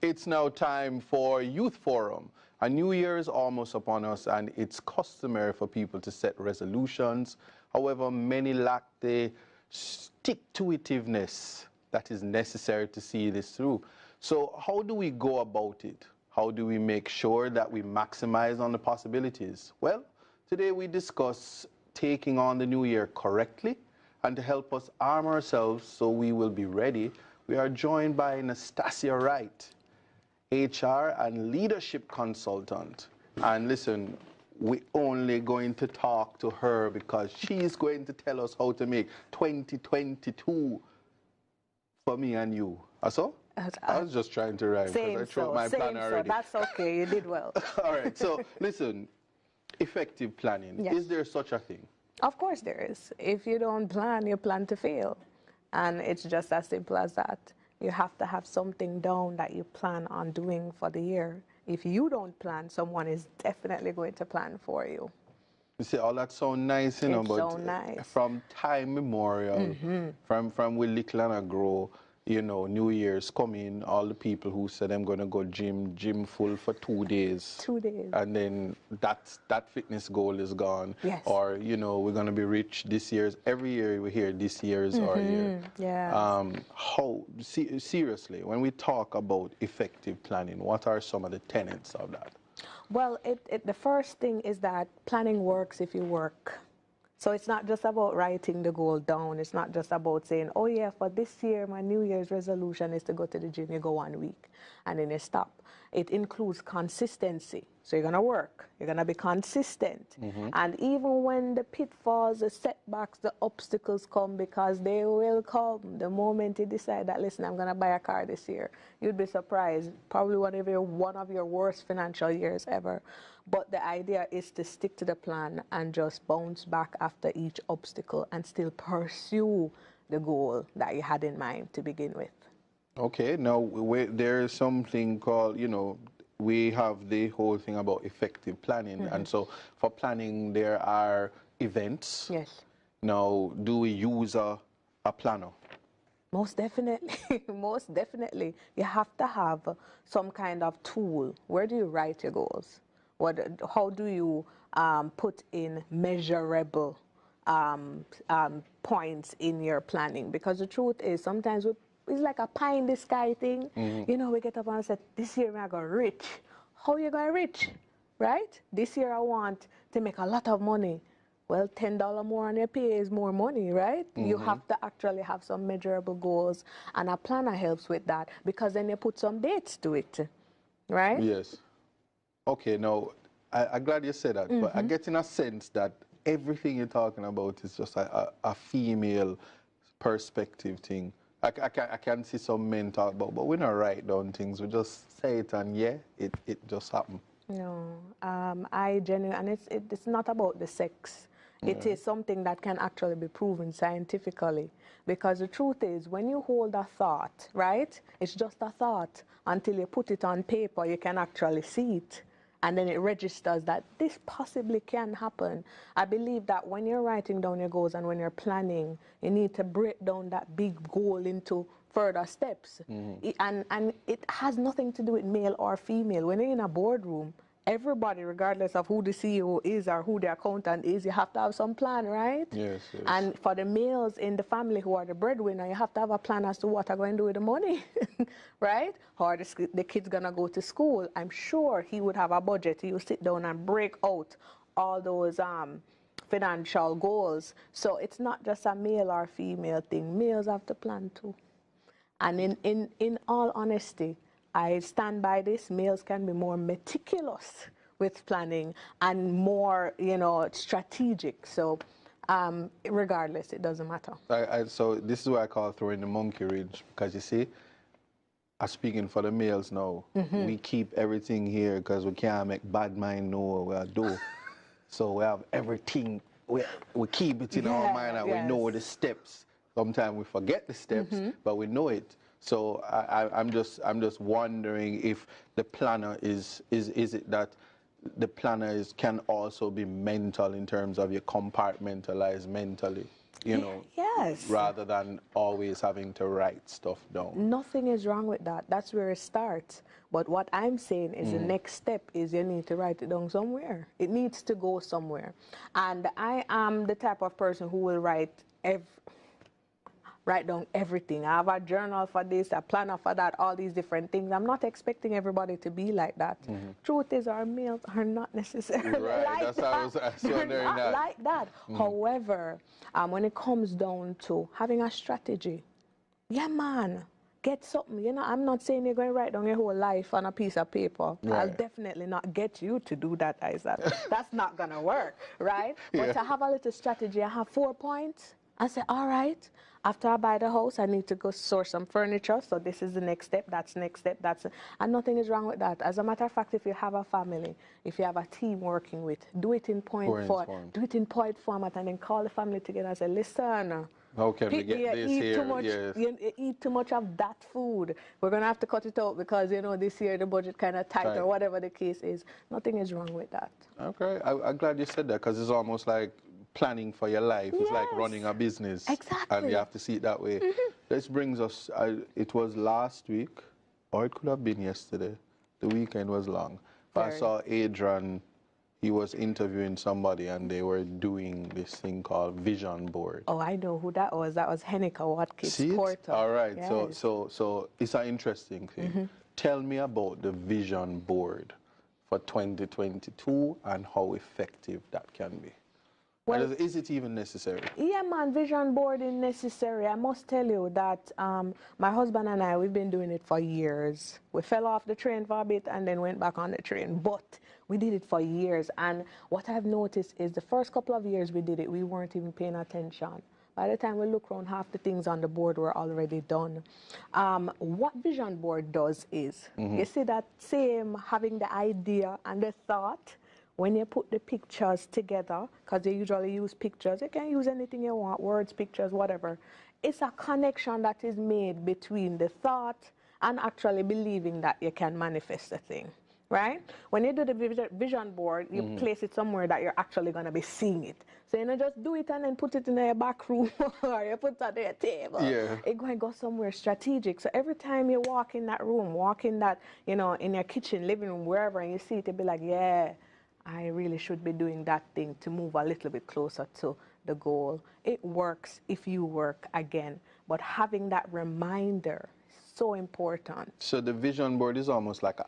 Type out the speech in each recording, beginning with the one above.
It's now time for Youth Forum. A new year is almost upon us, and it's customary for people to set resolutions. However, many lack the stick-to-itiveness that is necessary to see this through. So how do we go about it? How do we make sure that we maximize on the possibilities? Well, today we discuss taking on the new year correctly, and to help us arm ourselves so we will be ready, we are joined by Nastasia Wright, HR and leadership consultant. And listen, we're only going to talk to her because she's going to tell us how to make 2022 for me and you. So? I was just trying to rhyme because I threw my plan already. That's okay, you did well. All right, so listen, effective planning. Yes. Is there such a thing? Of course there is. If you don't plan, you plan to fail. And it's just as simple as that. You have to have something down that you plan on doing for the year. If you don't plan, someone is definitely going to plan for you. You see, all that sounds nice, you know, It's but so nice. From time memorial, from we little and I grow, you know, New Year's coming, all the people who said I'm going to go gym full for 2 days. 2 days. And then that fitness goal is gone. Yes. Or, you know, we're going to be rich this year's, every year we hear this year's our year. Yeah. Seriously, when we talk about effective planning, what are some of the tenets of that? Well, the first thing is that planning works if you work. So it's not just about writing the goal down. It's not just about saying, oh yeah, for this year, my New Year's resolution is to go to the gym. You go 1 week and then you stop. It includes consistency. So you're going to work. You're going to be consistent. And even when the pitfalls, the setbacks, the obstacles come, because they will come the moment you decide that, listen, I'm going to buy a car this year. You'd be surprised. Probably one of your worst financial years ever. But the idea is to stick to the plan and just bounce back after each obstacle and still pursue the goal that you had in mind to begin with. Okay, now there's something called, you know, we have the whole thing about effective planning. And so for planning, there are events. Yes. Now, do we use a planner? Most definitely. Most definitely. You have to have some kind of tool. Where do you write your goals? How do you put in measurable points in your planning? Because the truth is, sometimes it's like a pie in the sky thing. You know, we get up and say, this year I'm going to rich. How are you going to rich? Right? This year I want to make a lot of money. Well, $10 more on your pay is more money, right? You have to actually have some measurable goals, and a planner helps with that, because then you put some dates to it, right? Yes. Okay, now, I'm glad you said that, but I get in a sense that everything you're talking about is just a female perspective thing. I can see some men talk about, but we don't write down things. We just say it, and yeah, it just happened. No, I genuinely, and it's not about the sex. It is something that can actually be proven scientifically, because the truth is, when you hold a thought, right, it's just a thought. Until you put it on paper, you can actually see it. And then it registers that this possibly can happen. I believe that when you're writing down your goals and when you're planning, you need to break down that big goal into further steps. And it has nothing to do with male or female. When you're in a boardroom, everybody, regardless of who the CEO is or who the accountant is, you have to have some plan, right? Yes, yes. And for the males in the family who are the breadwinner, you have to have a plan as to what they're going to do with the money, right? How are the kids going to go to school? I'm sure he would have a budget. He would sit down and break out all those financial goals. So it's not just a male or female thing. Males have to plan too. And in all honesty, I stand by this. Males can be more meticulous with planning and more, you know, strategic. So regardless, it doesn't matter. So this is what I call throwing the monkey wrench, because you see, I'm speaking for the males now. We keep everything here because we can't make bad mind know what we do. So we have everything, we keep it in our mind, and we know the steps. Sometimes we forget the steps, but we know it. So I'm just wondering if the planner is it that the planners can also be mental in terms of you compartmentalize mentally, you know, Yes. rather than always having to write stuff down. Nothing is wrong with that. That's where it starts. But what I'm saying is the next step is you need to write it down somewhere. It needs to go somewhere. And I am the type of person who will write down everything. I have a journal for this, a planner for that, all these different things. I'm not expecting everybody to be like that. Truth is, our meals are not necessarily Right, like that's that. how I was wondering They're not that. like that. However, when it comes down to having a strategy, yeah, man, get something. You know, I'm not saying you're going to write down your whole life on a piece of paper. Right. I'll definitely not get you to do that, Isaac. That's not going to work, right? Yeah. But to have a little strategy, I have 4 points. I say, all right, after I buy the house, I need to go source some furniture. So this is the next step. That's next step. And nothing is wrong with that. As a matter of fact, if you have a family, if you have a team working with, do it in point format, and then call the family together and say, listen, how can we get this here? You eat too much of that food. We're going to have to cut it out because, you know, this year the budget kind of tight or whatever the case is. Nothing is wrong with that. Okay, I'm glad you said that because it's almost like planning for your life. It's like Yes. running a business. Exactly. And you have to see it that way. This brings us, it was last week, or it could have been yesterday. The weekend was long. But I saw Adrian, he was interviewing somebody and they were doing this thing called vision board. Oh, I know who that was. That was Hennika Watkins See it? Porter. All right, Yes. so it's an interesting thing. Tell me about the vision board for 2022 and how effective that can be. Well, is it even necessary? Yeah, man, vision board is necessary. I must tell you that my husband and I, we've been doing it for years. We fell off the train for a bit and then went back on the train, but we did it for years. And what I've noticed is the first couple of years we did it, we weren't even paying attention. By the time we look around, half the things on the board were already done. What vision board does is, you see that same having the idea and the thought, when you put the pictures together, because you usually use pictures, you can use anything you want, words, pictures, whatever. It's a connection that is made between the thought and actually believing that you can manifest the thing, right? When you do the vision board, you place it somewhere that you're actually going to be seeing it. So you don't just do it and then put it in your back room or you put it on your table. Yeah. It's going to go somewhere strategic. So every time you walk in that room, walk in that, you know, in your kitchen, living room, wherever, and you see it, you'll be like, yeah, I really should be doing that thing to move a little bit closer to the goal. It works if you work again, but having that reminder is so important. So the vision board is almost like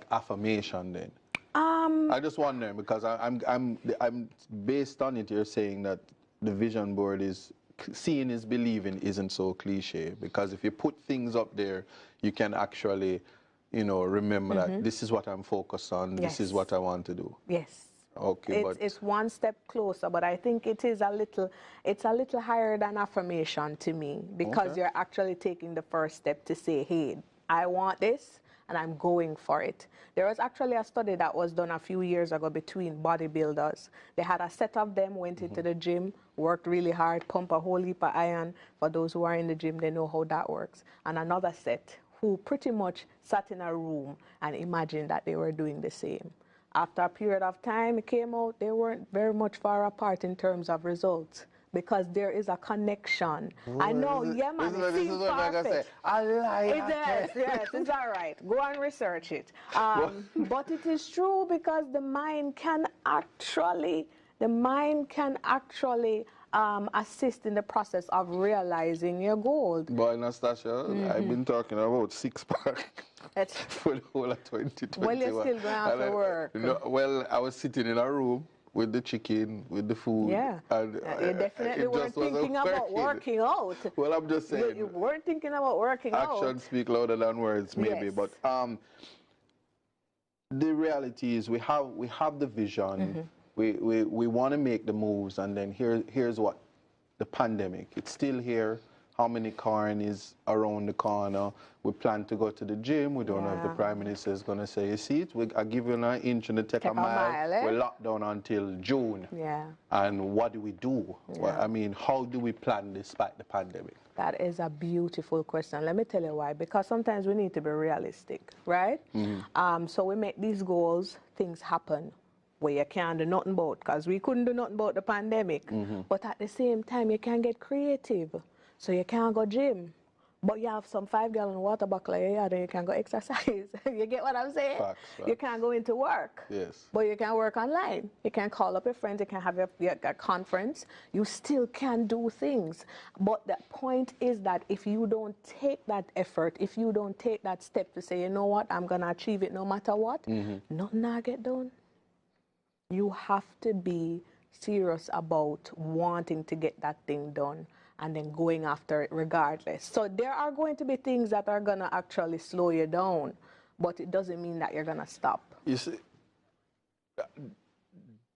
affirmation then. I just wonder because I'm based on it. You're saying that the vision board is seeing is believing isn't so cliche because if you put things up there, you can actually, you know, remember that this is what I'm focused on. Yes. This is what I want to do. Yes. Okay, it's one step closer, but I think it's a little higher than affirmation to me because you're actually taking the first step to say, hey, I want this and I'm going for it. There was actually a study that was done a few years ago between bodybuilders. They had a set of them, went into the gym, worked really hard, pump a whole heap of iron. For those who are in the gym, they know how that works. And another set who pretty much sat in a room and imagined that they were doing the same. After a period of time, it came out, they weren't very much far apart in terms of results because there is a connection. I know, yeah, man, it seems far-fetched. I like Yes, it's all right. Go and research it. But it is true because the mind can actually assist in the process of realizing your goal. Boy, Nastasia, I've been talking about six-pack for the whole of 2021. Well, you're still going to have to work. No, well, I was sitting in a room with the chicken, with the food. Yeah, and you definitely weren't thinking about working out. Well, I'm just saying. You weren't thinking about working out. Actions speak louder than words, maybe. Yes. But the reality is we have the vision. We want to make the moves, and then here's what the pandemic. It's still here. how many corn is around the corner. We plan to go to the gym. We don't know if the Prime Minister is going to say, you see it, I give you an inch and take a mile. Eh? We're locked down until June. Yeah. And what do we do? Yeah. Well, I mean, how do we plan despite the pandemic? That is a beautiful question. Let me tell you why. Because sometimes we need to be realistic, right? So we make these goals, things happen where you can't do nothing about, because we couldn't do nothing about the pandemic. But at the same time, you can get creative. So you can't go gym, but you have some 5-gallon water bottle in your yard and you can go exercise. You get what I'm saying? Facts. You can't go into work. Yes. But you can work online. You can call up your friends. You can have a conference. You still can do things. But the point is that if you don't take that effort, if you don't take that step to say, you know what, I'm going to achieve it no matter what, nothing will get done. You have to be serious about wanting to get that thing done and then going after it regardless. So there are going to be things that are going to actually slow you down, but it doesn't mean that you're going to stop. You see,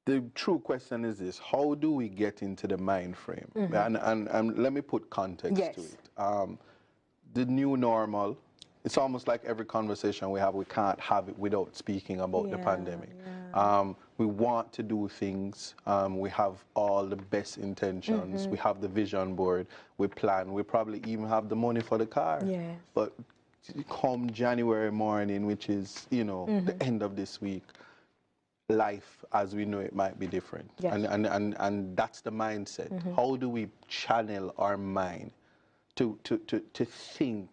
the true question is this: how do we get into the mind frame? And let me put context to it. The new normal, it's almost like every conversation we have, we can't have it without speaking about the pandemic. We want to do things. We have all the best intentions. We have the vision board. We plan. We probably even have the money for the car. But come January morning, which is, you know, the end of this week, life as we know it might be different. And that's the mindset. How do we channel our mind to think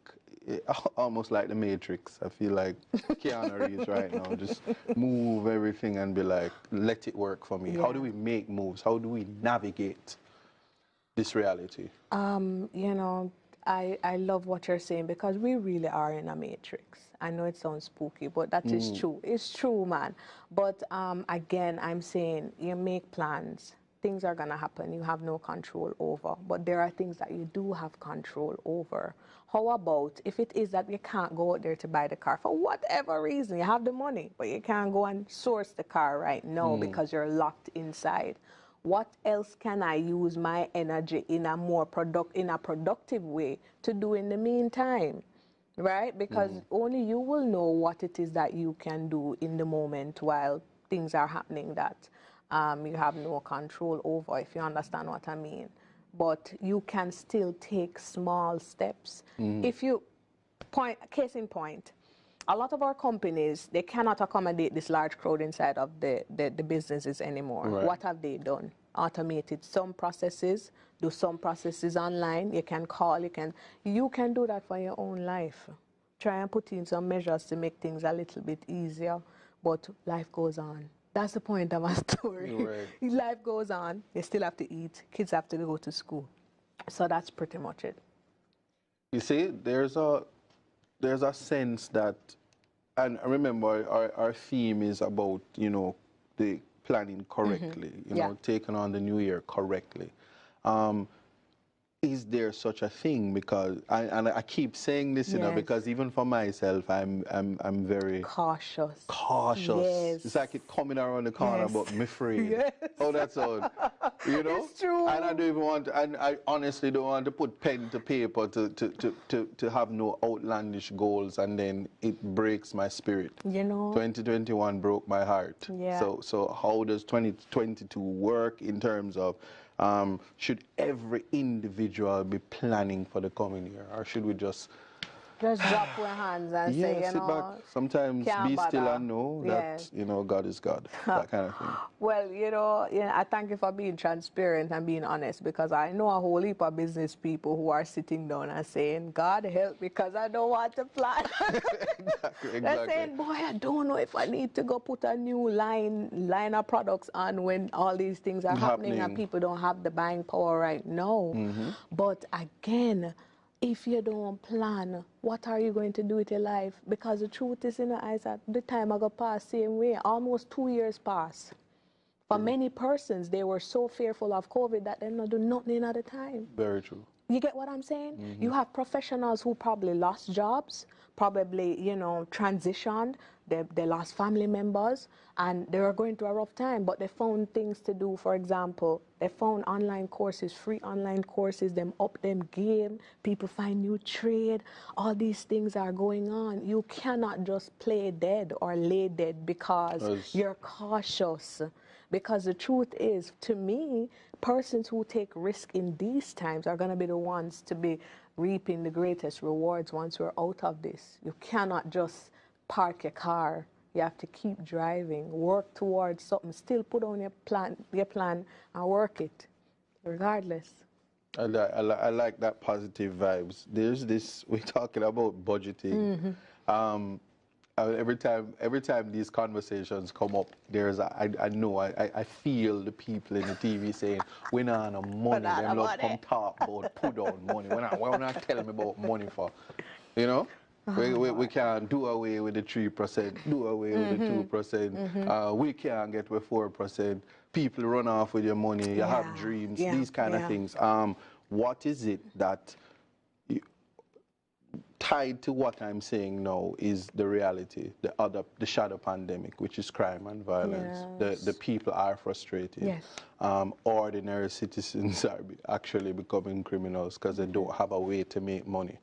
almost like the Matrix? I feel like Keanu Reeves right now. Just move everything and be like, let it work for me. How do we make moves? How do we navigate this reality? You know, I love what you're saying, because we really are in a matrix. I know it sounds spooky, but that is true. It's true, man. But again, I'm saying you make plans. Things are going to happen you have no control over, but there are things that you do have control over. How about if it is that you can't go out there to buy the car for whatever reason? You have the money, but you can't go and source the car right now because you're locked inside. What else can I use my energy in a more productive way to do in the meantime? Right? Because only you will know what it is that you can do in the moment while things are happening that you have no control over, if you understand what I mean. But you can still take small steps. If you case in point, a lot of our companies, they cannot accommodate this large crowd inside of the businesses anymore. What have they done? Automated some processes, do some processes online. You can call, you can do that for your own life. Try and put in some measures to make things a little bit easier, but life goes on. That's the point of my story. Life goes on. You still have to eat. Kids have to go to school. So that's pretty much it. You see, there's a sense that, and remember, our theme is about, you know, the planning correctly, you know, taking on the new year correctly. Is there such a thing? Because I keep saying this, you know, because even for myself, I'm very cautious. It's like it coming around the corner, but me afraid. Oh, that's all. You know, it's true. And I don't even want to, and I honestly don't want to put pen to paper to have no outlandish goals, and then it breaks my spirit. You know, 2021 broke my heart. So how does 2022 work in terms of should every individual be planning for the coming year, or should we just drop our hands and say, you sit know, back, sometimes be still and know that, you know, God is God, that kind of thing? Well, you know, I thank you for being transparent and being honest, because I know a whole heap of business people who are sitting down and saying, God help, because I don't want to plan. Exactly. They're saying, boy, I don't know if I need to go put a new line of products on when all these things are happening and people don't have the buying power right now. But again, if you don't plan, what are you going to do with your life? Because the truth is, in the eyes that the time I go past same way, almost 2 years pass. For many persons, they were so fearful of COVID that they not do nothing at the time. Very true. You get what I'm saying? You have professionals who probably lost jobs, probably, transitioned, they lost family members, and they were going through a rough time, but they found things to do. For example, they found online courses, free online courses, them up them game, people find new trade, all these things are going on. You cannot just play dead or lay dead because you're cautious. Because the truth is, to me, persons who take risk in these times are going to be the ones to be reaping the greatest rewards once we're out of this. You cannot just park your car. You have to keep driving, work towards something, still put on your plan and work it, regardless. I like that positive vibes. There's this, we're talking about budgeting. Every time these conversations come up, I feel the people in the TV saying, "We not no money." Them love come talk about put on money. We're not telling me about money for, you know. We can't do away with the 3%, do away with the 2%. We can't get with 4%. People run off with your money. You have dreams. These kind of things. What is it that tied to what I'm saying now is the reality, the shadow pandemic, which is crime and violence. Yes. The people are frustrated. Yes. Ordinary citizens are actually becoming criminals because they don't have a way to make money,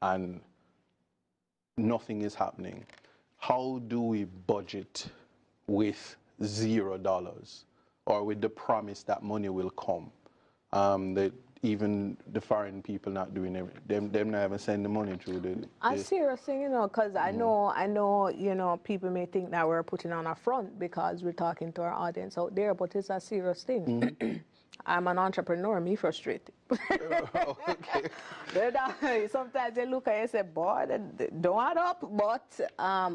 and nothing is happening. How do we budget with $0 or with the promise that money will come? Even the foreign people not doing everything. Them not even send the money through A serious thing, because I know, people may think that we're putting on a front because we're talking to our audience out there, but it's a serious thing. I'm an entrepreneur, me frustrated. Okay. Sometimes they look at you and say, boy, they don't add up, but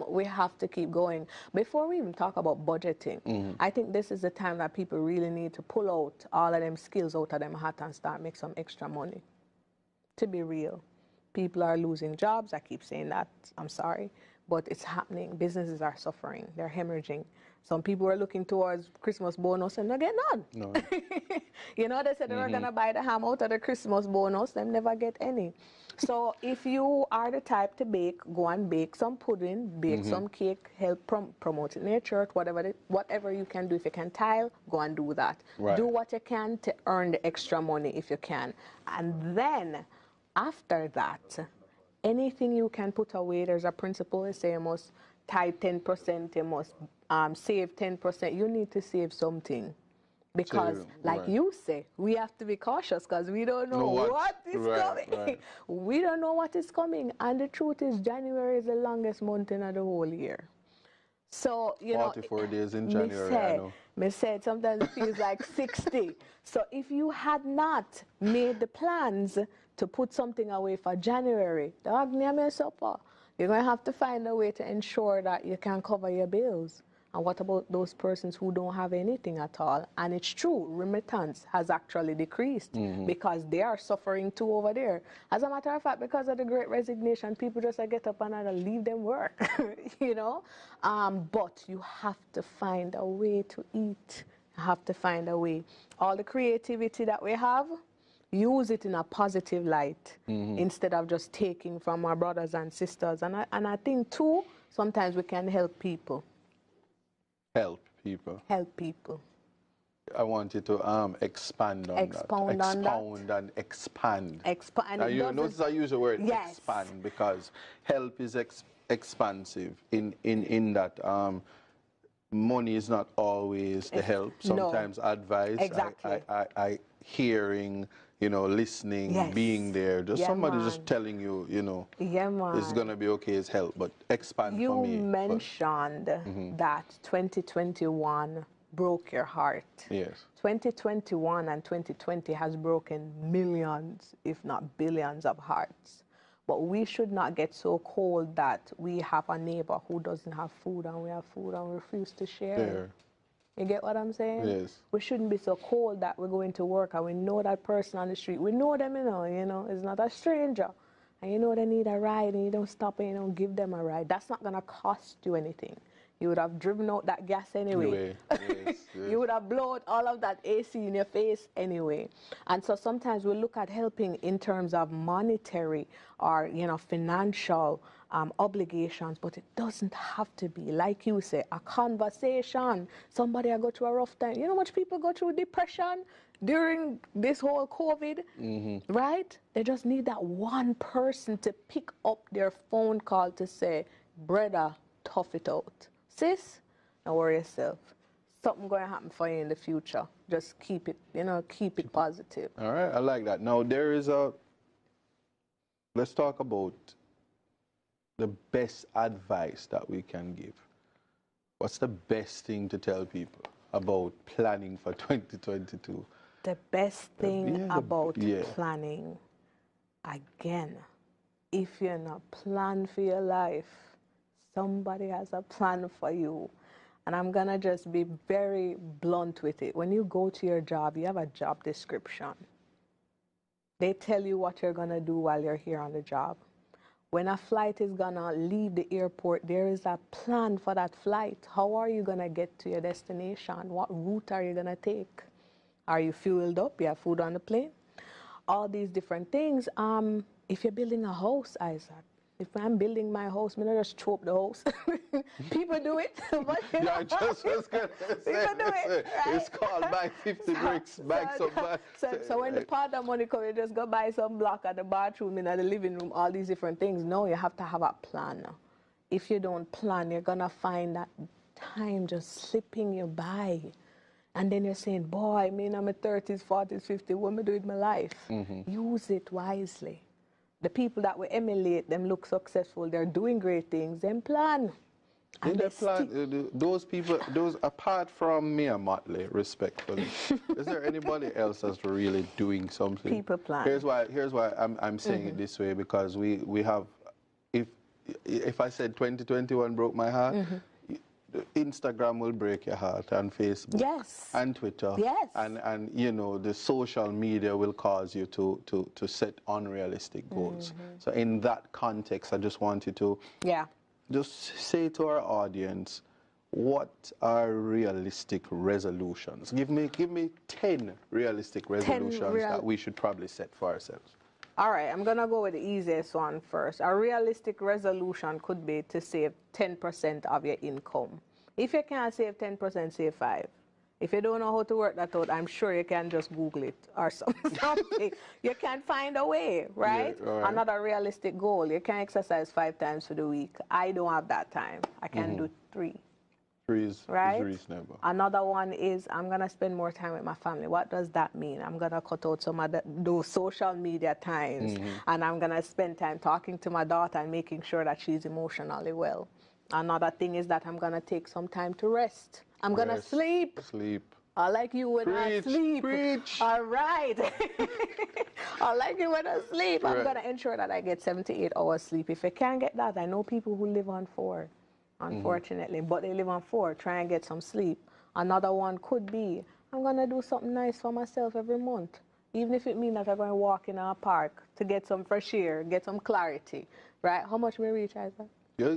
we have to keep going. Before we even talk about budgeting, I think this is the time that people really need to pull out all of them skills out of them hat and start make some extra money. To be real, people are losing jobs. I keep saying that, I'm sorry, but it's happening. Businesses are suffering, they're hemorrhaging. Some people are looking towards Christmas bonus and they get none. No. They said they were going to buy the ham out of the Christmas bonus, they never get any. So if you are the type to bake, go and bake some pudding, bake some cake, help promote it in your church, whatever you can do. If you can tile, go and do that. Right. Do what you can to earn the extra money if you can. And then after that, anything you can put away, there's a principle they say you must tithe 10%, you must save 10%. You need to save something. Because, you say, we have to be cautious because we don't know what is coming. Right. We don't know what is coming. And the truth is, January is the longest month in the whole year. So, 44 days in January, I know. Me said, sometimes it feels like 60. So if you had not made the plans to put something away for January, dog, you're going to have to find a way to ensure that you can cover your bills. And what about those persons who don't have anything at all? And it's true, remittance has actually decreased because they are suffering too over there. As a matter of fact, because of the Great Resignation, people just get up and leave them work, But you have to find a way to eat. You have to find a way. All the creativity that we have, use it in a positive light instead of just taking from our brothers and sisters. And I think, too, sometimes we can help people. Help people. Help people. I want you to expand on that. Expound and expand. Now, you notice I use the word expand because help is expansive in that money is not always the help. Sometimes advice, exactly. I hearing, listening, being there. Just somebody just telling you, it's going to be okay is help, but expand for me. You mentioned that 2021 broke your heart. Yes. 2021 and 2020 has broken millions, if not billions of hearts. But we should not get so cold that we have a neighbor who doesn't have food and we have food and we refuse to share. There. You get what I'm saying? Yes. We shouldn't be so cold that we're going to work and we know that person on the street. We know them, it's not a stranger. And they need a ride and you don't stop and you don't give them a ride. That's not going to cost you anything. You would have driven out that gas anyway. Yes, yes. You would have blown all of that AC in your face anyway. And so sometimes we look at helping in terms of monetary or, you know, financial obligations, but it doesn't have to be. Like you say, a conversation. Somebody I go through a rough time. You know how much people go through depression during this whole COVID, right? They just need that one person to pick up their phone call to say, brother, tough it out. Sis, don't worry yourself. Something going to happen for you in the future. Just keep it, you know, keep it positive. All right, I like that. Now, let's talk about the best advice that we can give. What's the best thing to tell people about planning for 2022? The best thing about planning, again, if you're not planned for your life, somebody has a plan for you. And I'm going to just be very blunt with it. When you go to your job, you have a job description. They tell you what you're going to do while you're here on the job. When a flight is going to leave the airport, there is a plan for that flight. How are you going to get to your destination? What route are you going to take? Are you fueled up? You have food on the plane? All these different things. If you're building a house, Isaac, if I'm building my house, I'm not just throw up the house. People do it. But, you know, I just was going to say, people do it, right? It's called buy 50 bricks, buy some. So when the part of money comes, you just go buy some block at the bathroom, in the living room, all these different things. No, you have to have a plan. If you don't plan, you're going to find that time just slipping you by. And then you're saying, boy, I mean, I'm in my 30s, 40s, 50s, what am I doing with my life? Use it wisely. The people that we emulate, them look successful, they're doing great things, then plan. And they plan, those people, apart from me and Motley, respectfully, is there anybody else that's really doing something? People plan. Here's why I'm saying it this way, because we have, if I said 2021 broke my heart, Instagram will break your heart, and Facebook, and Twitter, and you know, the social media will cause you to set unrealistic goals. So in that context, I just want you to just say to our audience, what are realistic resolutions? Give me 10 realistic resolutions that we should probably set for ourselves. All right, I'm going to go with the easiest one first. A realistic resolution could be to save 10% of your income. If you can't save 10%, save 5. If you don't know how to work that out, I'm sure you can just Google it or something. You can find a way, right? Yeah, right. Another realistic goal, you can exercise 5 times for the week. I don't have that time. I can do 3. 3 is reasonable. Another one is I'm going to spend more time with my family. What does that mean? I'm going to cut out some of those social media times, and I'm going to spend time talking to my daughter and making sure that she's emotionally well. Another thing is that I'm going to take some time to rest. I'm going to sleep. I like you when I sleep. Preach. All right. I like you when I sleep. I'm going to ensure that I get 7 to 8 hours sleep. If I can't get that, I know people who live on 4. Unfortunately, but they live on 4. Try and get some sleep. Another one could be, I'm going to do something nice for myself every month, even if it means that I'm going to walk in a park to get some fresh air, get some clarity, right? How much we reach, Isaac? You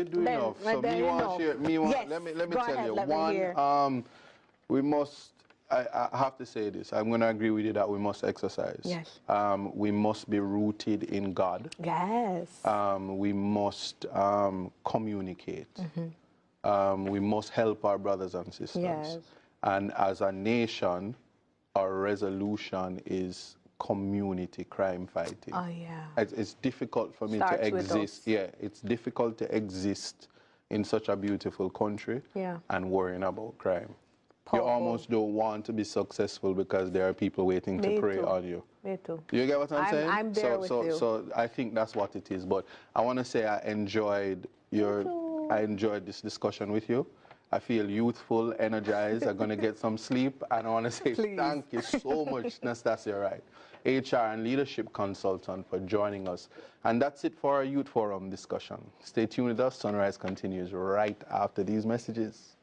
do enough. So me want share. Let me tell you. One, we must. I have to say this. I'm going to agree with you that we must exercise. Yes. We must be rooted in God. Yes. We must communicate. We must help our brothers and sisters. Yes. And as a nation, our resolution is community crime fighting. Oh, yeah. It's difficult for me to exist. Yeah, it's difficult to exist in such a beautiful country and worrying about crime. You almost don't want to be successful because there are people waiting to prey on you. Me too. You get what I'm saying? I'm there with you. So I think that's what it is. But I want to say I enjoyed this discussion with you. I feel youthful, energized. I'm going to get some sleep. And I want to say thank you so much, Nastasia Wright, HR and leadership consultant, for joining us. And that's it for our Youth Forum discussion. Stay tuned with us. Sunrise continues right after these messages.